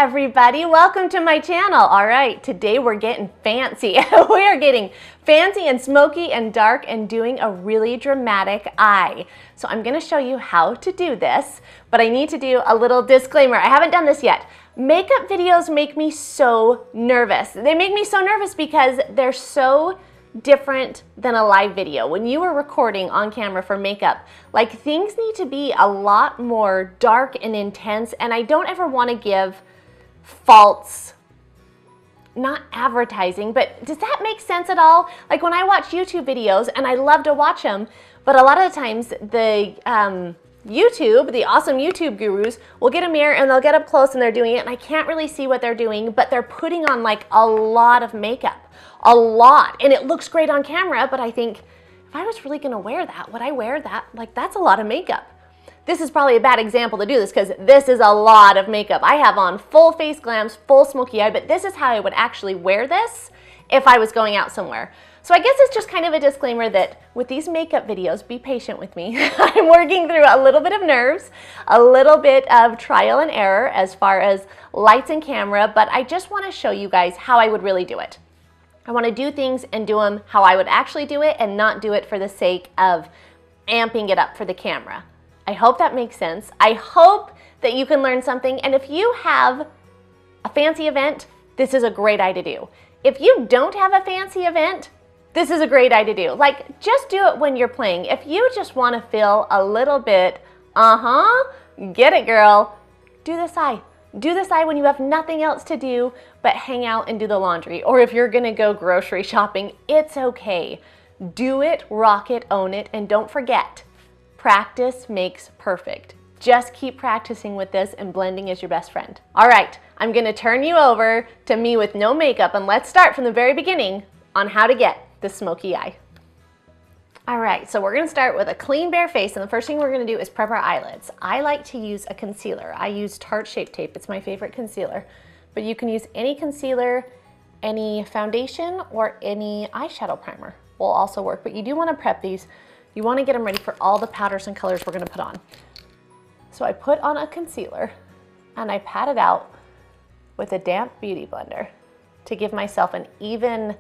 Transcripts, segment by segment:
everybody, welcome to my channel. All right, today we're getting fancy. We are getting fancy and smoky and dark and doing a really dramatic eye. So I'm gonna show you how to do this, but I need to do a little disclaimer. I haven't done this yet. Makeup videos make me so nervous. They make me so nervous because they're so different than a live video. When you are recording on camera for makeup, like, things need to be a lot more dark and intense, and I don't ever want to give false, not advertising, but does that make sense at all? Like, when I watch YouTube videos, and I love to watch them, but a lot of the times the the awesome YouTube gurus will get a mirror and they'll get up close and they're doing it, and I can't really see what they're doing, but they're putting on like a lot of makeup. A lot, and it looks great on camera, but I think, if I was really gonna wear that, would I wear that? Like, that's a lot of makeup. This is probably a bad example to do this because this is a lot of makeup. I have on full face glams, full smoky eye, but this is how I would actually wear this if I was going out somewhere. So I guess it's just kind of a disclaimer that with these makeup videos, be patient with me. I'm working through a little bit of nerves, a little bit of trial and error as far as lights and camera, but I just wanna show you guys how I would really do it. I want to do things and do them how I would actually do it and not do it for the sake of amping it up for the camera. I hope that makes sense. I hope that you can learn something, and if you have a fancy event, this is a great eye to do. If you don't have a fancy event, this is a great eye to do. Like, just do it when you're playing. If you just want to feel a little bit, get it, girl, do this eye. Do this eye when you have nothing else to do but hang out and do the laundry. Or if you're gonna go grocery shopping, it's okay. Do it, rock it, own it, and don't forget, practice makes perfect. Just keep practicing with this, and blending is your best friend. All right, I'm gonna turn you over to me with no makeup, and let's start from the very beginning on how to get the smoky eye. All right, so we're gonna start with a clean bare face, and the first thing we're gonna do is prep our eyelids. I like to use a concealer. I use Tarte Shape Tape. It's my favorite concealer, but you can use any concealer, any foundation, or any eyeshadow primer will also work, but you do wanna prep these. You wanna get them ready for all the powders and colors we're gonna put on. So I put on a concealer, and I pat it out with a damp beauty blender to give myself an even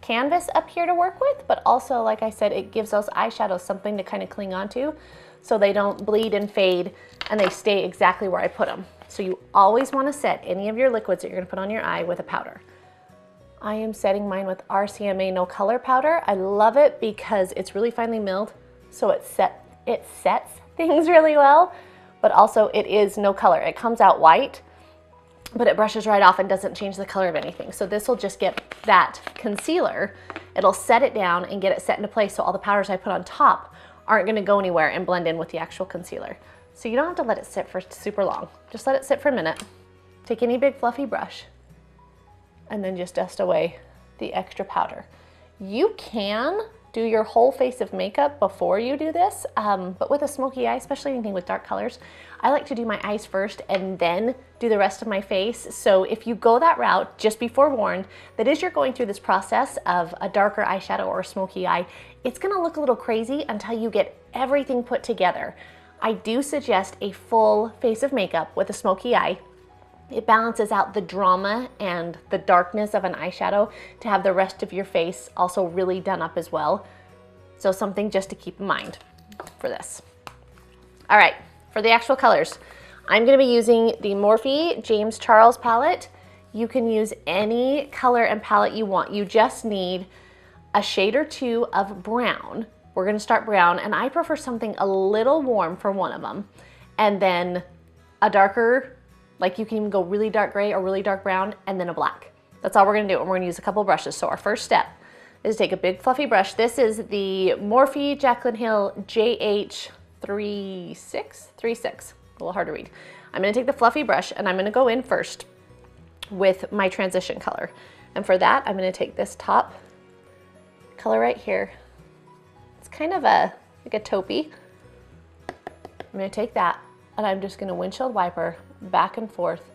canvas up here to work with, but also, like I said, it gives those eyeshadows something to kind of cling onto so they don't bleed and fade, and they stay exactly where I put them. So you always want to set any of your liquids that you're going to put on your eye with a powder. I am setting mine with RCMA No Color powder. I love it because it's really finely milled, so it sets things really well, but also it is no color. It comes out white, but it brushes right off and doesn't change the color of anything. So this will just get that concealer, it'll set it down and get it set into place so all the powders I put on top aren't gonna go anywhere and blend in with the actual concealer. So you don't have to let it sit for super long. Just let it sit for a minute. Take any big fluffy brush and then just dust away the extra powder. You can do your whole face of makeup before you do this, but with a smoky eye, especially anything with dark colors, I like to do my eyes first and then do the rest of my face. So if you go that route, just be forewarned that as you're going through this process of a darker eyeshadow or a smoky eye, it's gonna look a little crazy until you get everything put together. I do suggest a full face of makeup with a smoky eye. It balances out the drama and the darkness of an eyeshadow to have the rest of your face also really done up as well. So something just to keep in mind for this. All right, for the actual colors, I'm gonna be using the Morphe James Charles palette. You can use any color and palette you want. You just need a shade or two of brown. We're gonna start brown, and I prefer something a little warm for one of them. And then a darker, like you can even go really dark gray or really dark brown, and then a black. That's all we're gonna do, and we're gonna use a couple brushes. So our first step is take a big fluffy brush. This is the Morphe Jaclyn Hill JH36, a little hard to read. I'm gonna take the fluffy brush and I'm gonna go in first with my transition color. And for that, I'm gonna take this top color right here. It's kind of like a taupey. I'm gonna take that and I'm just gonna windshield wiper back and forth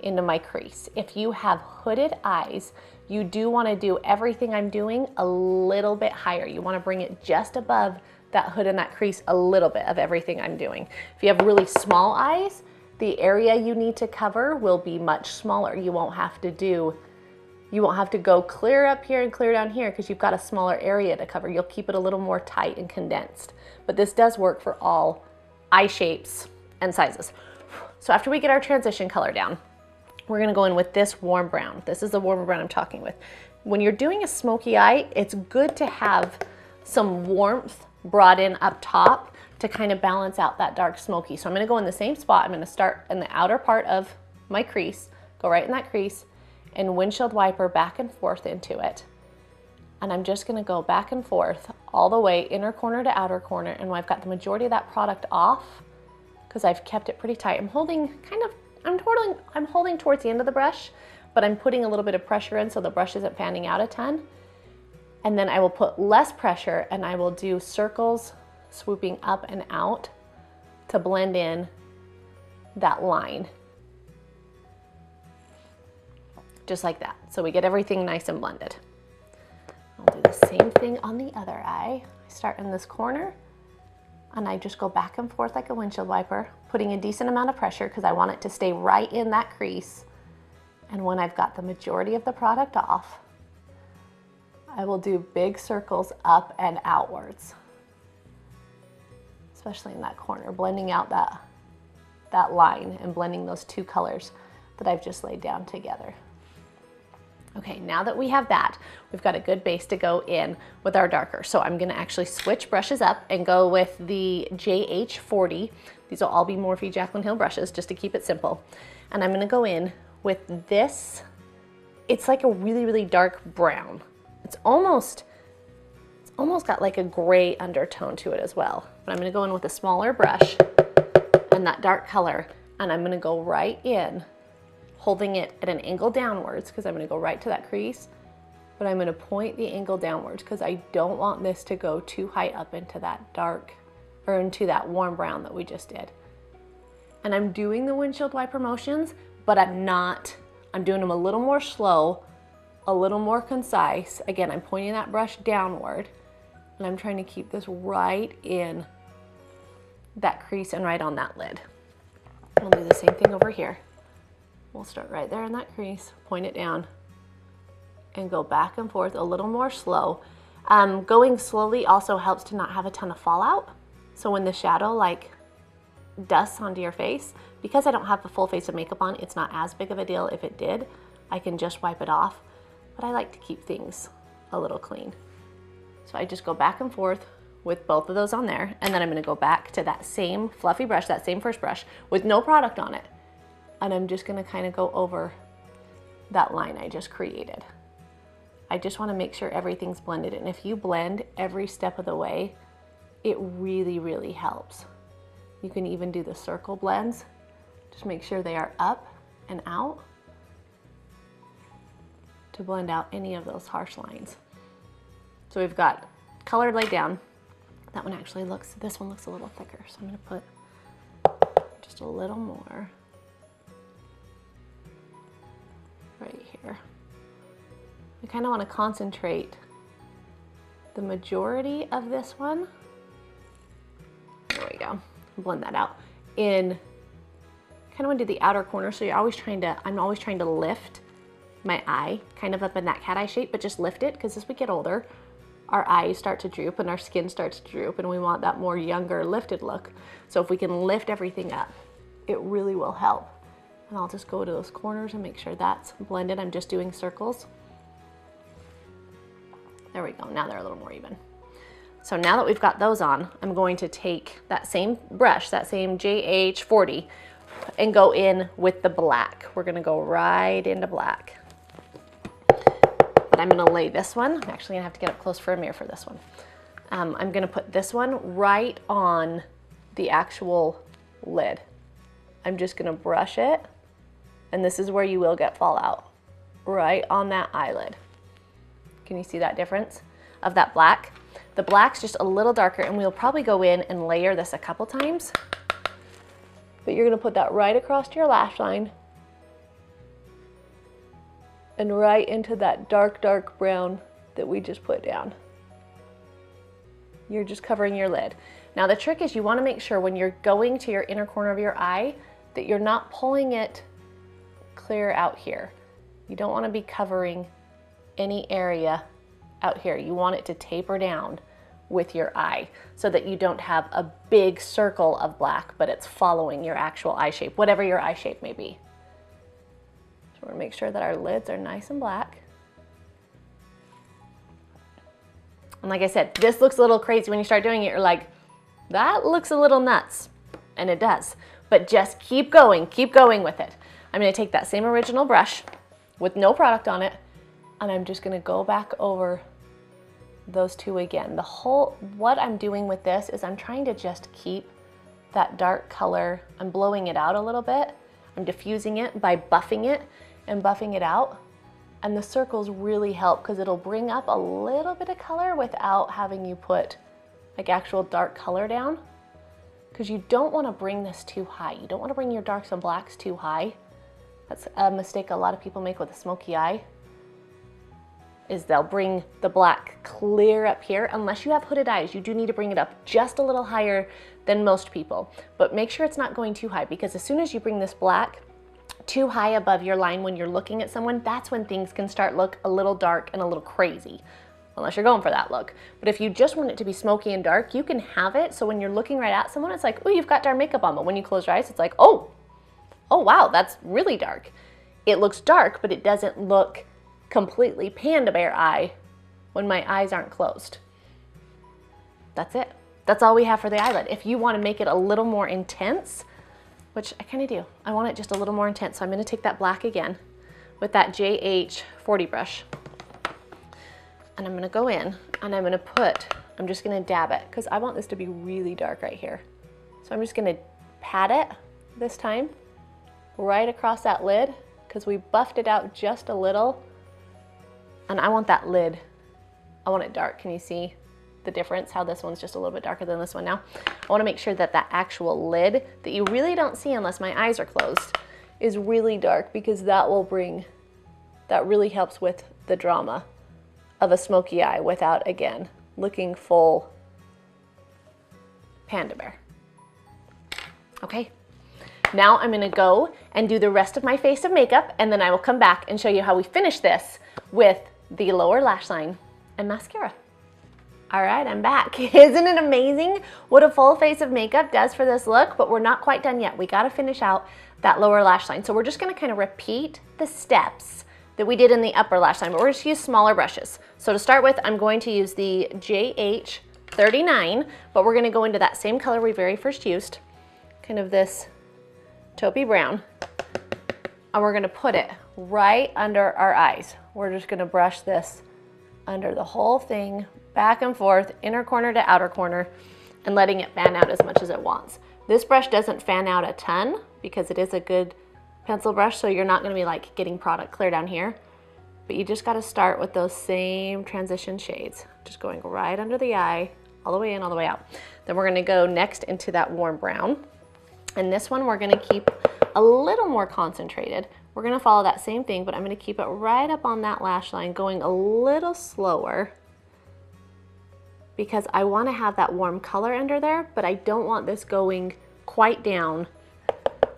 into my crease. If you have hooded eyes, you do want to do everything I'm doing a little bit higher. You want to bring it just above that hood and that crease, a little bit of everything I'm doing. If you have really small eyes, the area you need to cover will be much smaller. You won't have to go clear up here and clear down here because you've got a smaller area to cover. You'll keep it a little more tight and condensed. But this does work for all eye shapes and sizes. So after we get our transition color down, we're gonna go in with this warm brown. This is the warmer brown I'm talking with. When you're doing a smoky eye, it's good to have some warmth brought in up top to kind of balance out that dark smoky. So I'm gonna go in the same spot. I'm gonna start in the outer part of my crease, go right in that crease, and windshield wiper back and forth into it. And I'm just gonna go back and forth all the way inner corner to outer corner. And when I've got the majority of that product off, because I've kept it pretty tight, I'm holding towards the end of the brush, but I'm putting a little bit of pressure in so the brush isn't fanning out a ton. And then I will put less pressure and I will do circles swooping up and out to blend in that line. Just like that. So we get everything nice and blended. I'll do the same thing on the other eye. I start in this corner and I just go back and forth like a windshield wiper, putting a decent amount of pressure because I want it to stay right in that crease. And when I've got the majority of the product off, I will do big circles up and outwards, especially in that corner, blending out that line and blending those two colors that I've just laid down together. Okay, now that we have that, we've got a good base to go in with our darker. So I'm gonna actually switch brushes up and go with the JH40. These will all be Morphe Jaclyn Hill brushes just to keep it simple. And I'm gonna go in with this. It's like a really, really dark brown. It's almost got like a gray undertone to it as well. But I'm gonna go in with a smaller brush and that dark color, and I'm gonna go right in, holding it at an angle downwards because I'm gonna go right to that crease, but I'm gonna point the angle downwards because I don't want this to go too high up into that dark, or into that warm brown that we just did. And I'm doing the windshield wiper motions, but I'm doing them a little more slow, a little more concise. Again, I'm pointing that brush downward, and I'm trying to keep this right in that crease and right on that lid. We'll do the same thing over here. We'll start right there in that crease, point it down, and go back and forth a little more slow. Going slowly also helps to not have a ton of fallout. So when the shadow like dusts onto your face, because I don't have the full face of makeup on, it's not as big of a deal. If it did, I can just wipe it off. But I like to keep things a little clean. So I just go back and forth with both of those on there, and then I'm gonna go back to that same fluffy brush, that same first brush with no product on it. And I'm just gonna kind of go over that line I just created. I just wanna make sure everything's blended. And if you blend every step of the way, it really, really helps. You can even do the circle blends. Just make sure they are up and out to blend out any of those harsh lines. So we've got color laid down. That one actually this one looks a little thicker. So I'm gonna put just a little more right here. We kind of want to concentrate the majority of this one. There we go. Blend that out. Kind of want to do the outer corner, so I'm always trying to lift my eye kind of up in that cat eye shape, but just lift it, because as we get older, our eyes start to droop and our skin starts to droop, and we want that more younger lifted look. So if we can lift everything up, it really will help. And I'll just go to those corners and make sure that's blended. I'm just doing circles. There we go, now they're a little more even. So now that we've got those on, I'm going to take that same brush, that same JH40, and go in with the black. We're gonna go right into black. But I'm gonna lay this one, I'm actually gonna have to get up close for a mirror for this one. I'm gonna put this one right on the actual lid. I'm just gonna brush it, and this is where you will get fallout, right on that eyelid. Can you see that difference of that black? The black's just a little darker, and we'll probably go in and layer this a couple times. But you're gonna put that right across your lash line and right into that dark, dark brown that we just put down. You're just covering your lid. Now the trick is you wanna make sure when you're going to your inner corner of your eye that you're not pulling it clear out here. You don't want to be covering any area out here. You want it to taper down with your eye so that you don't have a big circle of black, but it's following your actual eye shape, whatever your eye shape may be. So we're gonna make sure that our lids are nice and black. And like I said, this looks a little crazy when you start doing it. You're like, that looks a little nuts. And it does. But just keep going with it. I'm gonna take that same original brush with no product on it, and I'm just gonna go back over those two again. What I'm doing with this is I'm trying to just keep that dark color. I'm blowing it out a little bit. I'm diffusing it by buffing it and buffing it out. And the circles really help because it'll bring up a little bit of color without having you put like actual dark color down. Because you don't want to bring this too high. You don't want to bring your darks and blacks too high. That's a mistake a lot of people make with a smoky eye, is they'll bring the black clear up here. Unless you have hooded eyes, you do need to bring it up just a little higher than most people. But make sure it's not going too high, because as soon as you bring this black too high above your line when you're looking at someone, that's when things can start look a little dark and a little crazy, unless you're going for that look. But if you just want it to be smoky and dark, you can have it so when you're looking right at someone, it's like, oh, you've got dark makeup on. But when you close your eyes, it's like, oh wow, that's really dark. It looks dark, but it doesn't look completely panda bear eye when my eyes aren't closed. That's it. That's all we have for the eyelid. If you want to make it a little more intense, which I kind of do, I want it just a little more intense. So I'm going to take that black again with that JH40 brush. And I'm going to go in and I'm going to I'm just going to dab it because I want this to be really dark right here. So I'm just going to pat it this time right across that lid because we buffed it out just a little. And I want that lid, I want it dark. Can you see the difference? How this one's just a little bit darker than this one now. I want to make sure that that actual lid that you really don't see unless my eyes are closed is really dark, because that really helps with the drama of a smoky eye without, again, looking full panda bear. Okay, now I'm gonna go and do the rest of my face of makeup, and then I will come back and show you how we finish this with the lower lash line and mascara. All right, I'm back. Isn't it amazing what a full face of makeup does for this look? But we're not quite done yet. We gotta finish out that lower lash line. So we're just gonna kind of repeat the steps that we did in the upper lash line, but we're just gonna use smaller brushes. So to start with, I'm going to use the JH39, but we're gonna go into that same color we very first used, kind of this taupey brown, and we're gonna put it right under our eyes. We're just gonna brush this under the whole thing, back and forth, inner corner to outer corner, and letting it fan out as much as it wants. This brush doesn't fan out a ton because it is a good pencil brush, so you're not gonna be like getting product clear down here, but you just gotta start with those same transition shades, just going right under the eye, all the way in, all the way out. Then we're gonna go next into that warm brown, and this one we're gonna keep a little more concentrated. We're gonna follow that same thing, but I'm gonna keep it right up on that lash line, going a little slower, because I want to have that warm color under there, but I don't want this going quite down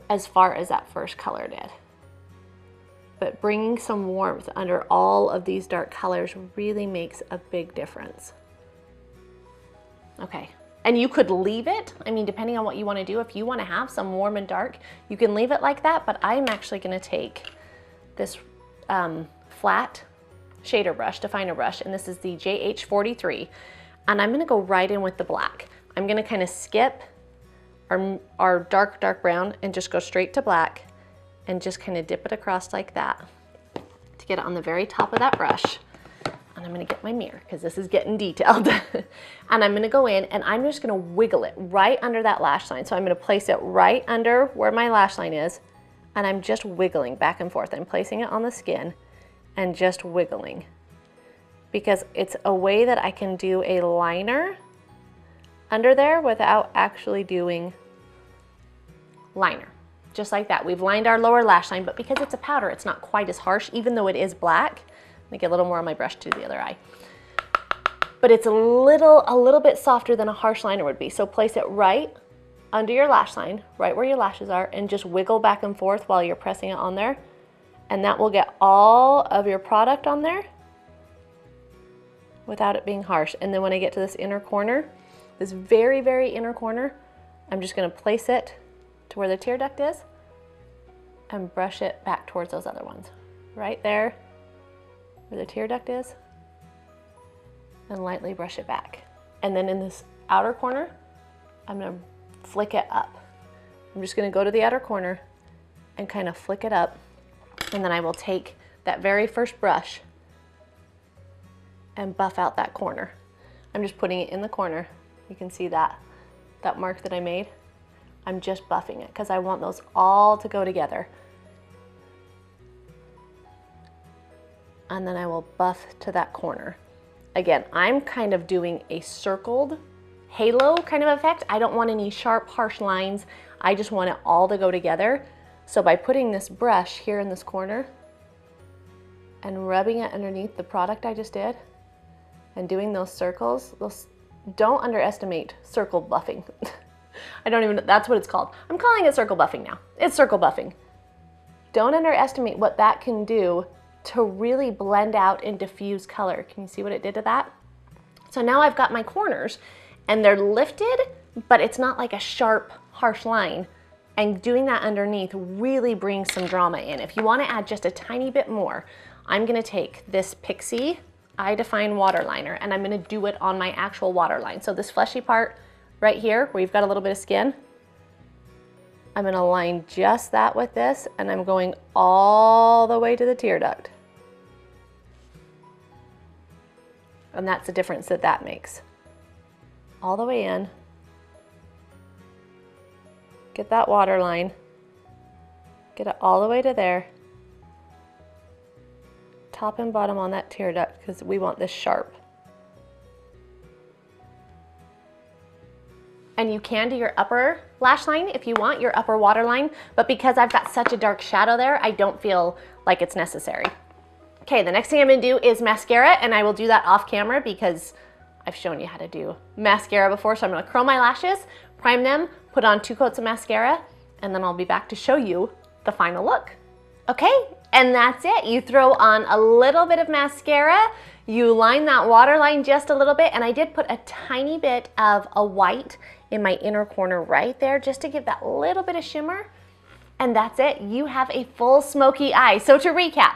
as far as that first color did. But bringing some warmth under all of these dark colors really makes a big difference. Okay, and you could leave it, I mean, depending on what you want to do, if you want to have some warm and dark, you can leave it like that, but I'm actually going to take this flat shader brush, definer brush, and this is the JH43. And I'm gonna go right in with the black. I'm gonna kind of skip our dark brown and just go straight to black and just kind of dip it across like that to get it on the very top of that brush. And I'm gonna get my mirror because this is getting detailed. And I'm gonna go in and I'm just gonna wiggle it right under that lash line. So I'm gonna place it right under where my lash line is, and I'm just wiggling back and forth. I'm placing it on the skin and just wiggling, because it's a way that I can do a liner under there without actually doing liner. Just like that. We've lined our lower lash line, but because it's a powder, it's not quite as harsh, even though it is black. Let me get a little more on my brush to the other eye. But it's a little bit softer than a harsh liner would be. So place it right under your lash line, right where your lashes are, and just wiggle back and forth while you're pressing it on there. And that will get all of your product on there without it being harsh. And then when I get to this inner corner, this very, very inner corner, I'm just gonna place it to where the tear duct is and brush it back towards those other ones. Right there, where the tear duct is, and lightly brush it back. And then in this outer corner, I'm gonna flick it up. I'm just gonna go to the outer corner and kind of flick it up, and then I will take that very first brush and buff out that corner. I'm just putting it in the corner. You can see that mark that I made. I'm just buffing it because I want those all to go together. And then I will buff to that corner. Again, I'm kind of doing a circled halo kind of effect. I don't want any sharp, harsh lines. I just want it all to go together. So by putting this brush here in this corner and rubbing it underneath the product I just did and doing those circles, don't underestimate circle buffing. I don't even know, that's what it's called. I'm calling it circle buffing now. It's circle buffing. Don't underestimate what that can do to really blend out and diffuse color. Can you see what it did to that? So now I've got my corners and they're lifted, but it's not like a sharp, harsh line. And doing that underneath really brings some drama in. If you want to add just a tiny bit more, I'm going to take this Pixie Eye Define Waterliner and I'm going to do it on my actual waterline. So this fleshy part right here where you've got a little bit of skin, I'm going to line just that with this, and I'm going all the way to the tear duct. And that's the difference that that makes. All the way in. Get that waterline. Get it all the way to there. Top and bottom on that tear duct because we want this sharp. And you can do your upper lash line if you want, your upper waterline, but because I've got such a dark shadow there, I don't feel like it's necessary. Okay, the next thing I'm gonna do is mascara, and I will do that off camera because I've shown you how to do mascara before. So I'm gonna curl my lashes, prime them, put on 2 coats of mascara, and then I'll be back to show you the final look. Okay, and that's it. You throw on a little bit of mascara, you line that waterline just a little bit, and I did put a tiny bit of a white in my inner corner right there just to give that little bit of shimmer. And that's it. You have a full smoky eye. So to recap,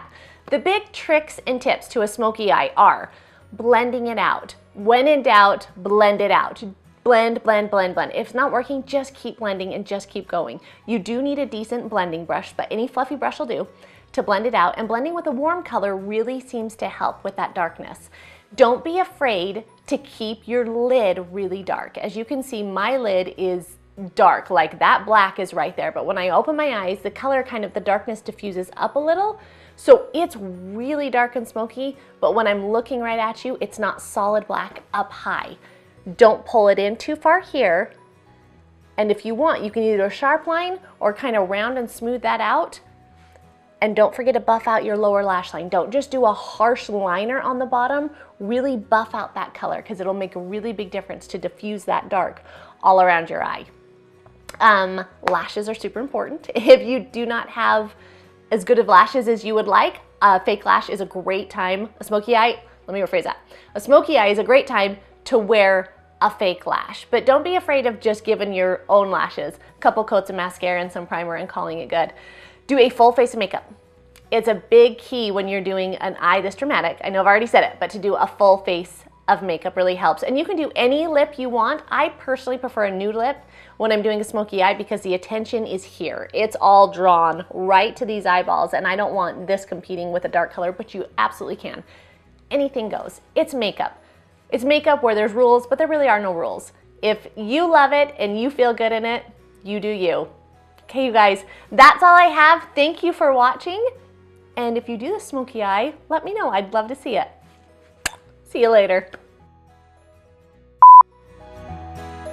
the big tricks and tips to a smoky eye are blending it out. When in doubt, blend it out. Blend, blend, blend, blend. If it's not working, just keep blending and just keep going. You do need a decent blending brush, but any fluffy brush will do to blend it out. And blending with a warm color really seems to help with that darkness. Don't be afraid to keep your lid really dark. As you can see, my lid is dark, like that black is right there. But when I open my eyes, the color the darkness diffuses up a little. So it's really dark and smoky, but when I'm looking right at you, it's not solid black up high. Don't pull it in too far here. And if you want, you can either do a sharp line or kind of round and smooth that out. And don't forget to buff out your lower lash line. Don't just do a harsh liner on the bottom, really buff out that color because it'll make a really big difference to diffuse that dark all around your eye. Lashes are super important. If you do not have as good of lashes as you would like, a fake lash is a great time. A smoky eye, let me rephrase that. A smoky eye is a great time to wear a fake lash, but don't be afraid of just giving your own lashes a couple coats of mascara and some primer and calling it good. Do a full face of makeup. It's a big key when you're doing an eye this dramatic. I know I've already said it, but to do a full face of makeup really helps. And you can do any lip you want. I personally prefer a nude lip when I'm doing a smoky eye because the attention is here. It's all drawn right to these eyeballs, and I don't want this competing with a dark color, but you absolutely can. Anything goes. It's makeup. It's makeup where there's rules, but there really are no rules. If you love it and you feel good in it, you do you. Okay, you guys, that's all I have. Thank you for watching. And if you do the smoky eye, let me know. I'd love to see it. See you later.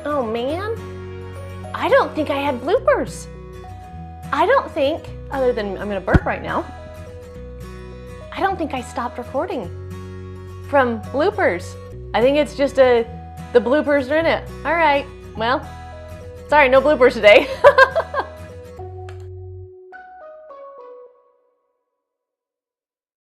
Oh man, I don't think I had bloopers. I don't think, other than I'm gonna burp right now, I don't think I stopped recording from bloopers. I think it's just the bloopers are in it. All right, well, Sorry, no bloopers today.